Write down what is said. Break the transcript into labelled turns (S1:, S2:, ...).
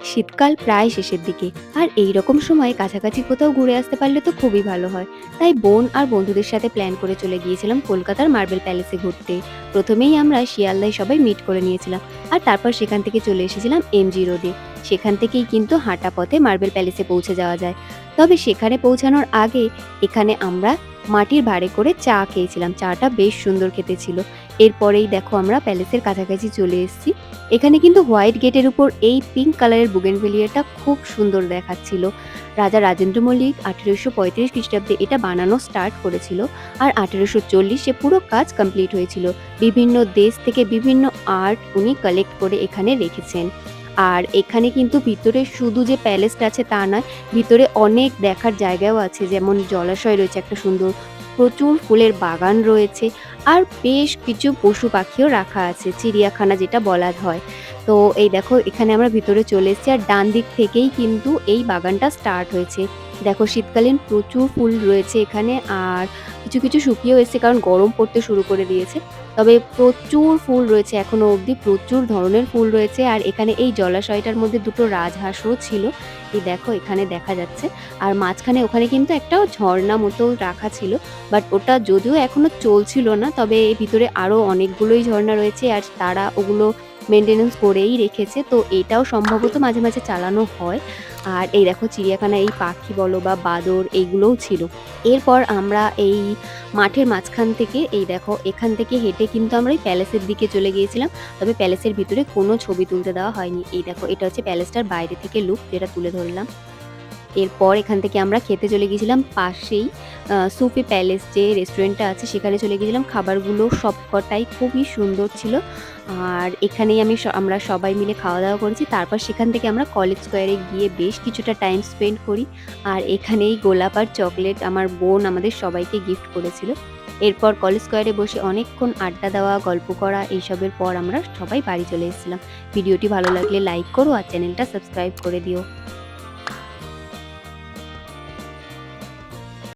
S1: শীতকাল প্রায় শেষের দিকে, আর এই রকম সময়ে কাছাকাছি কোথাও ঘুরে আসতে পারলে তো খুবই ভালো হয়। তাই বোন আর বন্ধুদের সাথে প্ল্যান করে চলে গিয়েছিলাম কলকাতার মার্বেল প্যালেসে ঘুরতে। প্রথমেই আমরা শিয়ালদায় সবাই মিট করে নিয়েছিলাম, আর তারপর সেখান থেকে চলে এসেছিলাম এমজি রোডে। সেখান থেকেই কিন্তু হাঁটা পথে মার্বেল প্যালেসে পৌঁছে যাওয়া যায়। তবে সেখানে পৌঁছানোর আগে এখানে আমরা মাটির ভাঁড়ে করে চা খেয়েছিলাম। চাটা বেশ সুন্দর খেতে ছিল। এরপরেই দেখো আমরা প্যালেসের কাছাকাছি চলে এসেছি। এখানে কিন্তু হোয়াইট গেটের উপর এই পিঙ্ক কালারের বুগেনভেলিয়াটা খুব সুন্দর দেখাচ্ছিল। রাজা রাজেন্দ্র মল্লিক ১৮৩৫ খ্রিস্টাব্দে এটা বানানো স্টার্ট করেছিল, আর ১৮৪০ এ পুরো কাজ কমপ্লিট হয়েছিল। বিভিন্ন দেশ থেকে বিভিন্ন আর্ট উনি কালেক্ট করে এখানে রেখেছেন। আর এখানে কিন্তু ভিতরে শুধু যে প্যালেসটা আছে তা নয়, ভিতরে অনেক দেখার জায়গাও আছে। যেমন জলাশয় রয়েছে একটা সুন্দর, প্রচুর ফুলের বাগান রয়েছে, আর বেশ কিছু পশু পাখিও রাখা আছে, চিড়িয়াখানা যেটা বলা হয়। তো এই দেখো এখানে আমরা ভিতরে চলে এসেছি, আর ডান দিক থেকেই কিন্তু এই বাগানটা স্টার্ট হয়েছে। দেখো শীতকালীন প্রচুর ফুল রয়েছে এখানে, আর কিছু কিছু শুকিয়েও এসেছে কারণ গরম পড়তে শুরু করে দিয়েছে। তবে প্রচুর ফুল রয়েছে এখনো অবধি, প্রচুর ধরনের ফুল রয়েছে। আর এখানে এই জলাশয়টার মধ্যে দুটো রাজহাঁসও ছিল, এই দেখো এখানে দেখা যাচ্ছে। আর মাঝখানে ওখানে কিন্তু একটা ঝর্ণা মতো রাখা ছিল, বাট ওটা যদিও এখনো চলছিল না, তবে এর ভিতরে আরো অনেকগুলোই ঝর্ণা রয়েছে আর তারা ওগুলো মেইনটেন্যান্স করেই রেখেছে। তো এটাও সম্ভবত মাঝে মাঝে চালানো হয়। আর এই দেখো চিড়িয়াখানায় এই পাখি বলো বা বাঁদর এইগুলোও ছিল। এরপর আমরা এই মাঠের মাঝখান থেকে এই দেখো এখান থেকে হেঁটে কিন্তু আমরা এই প্যালেসের দিকে চলে গিয়েছিলাম। তবে প্যালেসের ভিতরে কোনো ছবি তুলতে দেওয়া হয়নি। এই দেখো এটা হচ্ছে প্যালেসটার বাইরে থেকে লুক, যেটা তুলে ধরলাম। এরপর এখান থেকে আমরা খেতে চলে গেছিলাম পাশেই সুফি প্যালেস যে রেস্টুরেন্টটা আছে সেখানে চলে গেছিলাম। খাবারগুলো সবকটাই খুবই সুন্দর ছিল। আর এখানেই আমরা সবাই মিলে খাওয়া-দাওয়া করেছি। তারপর সেখান থেকে আমরা কলেজ স্কোয়ারে গিয়ে বেশ কিছুটা টাইম স্পেন্ড করি। আর এখানেই গোলাপ আর চকলেট আমার বোন আমাদের সবাইকে গিফট করেছিল। এরপর কলেজ স্কোয়ারে বসে অনেকক্ষণ আড্ডা দেওয়া, গল্প করা এইসবের পর আমরা সবাই বাড়ি চলে এসেছিলাম। ভিডিওটি ভালো লাগলে লাইক করো আর চ্যানেলটা সাবস্ক্রাইব করে দিও।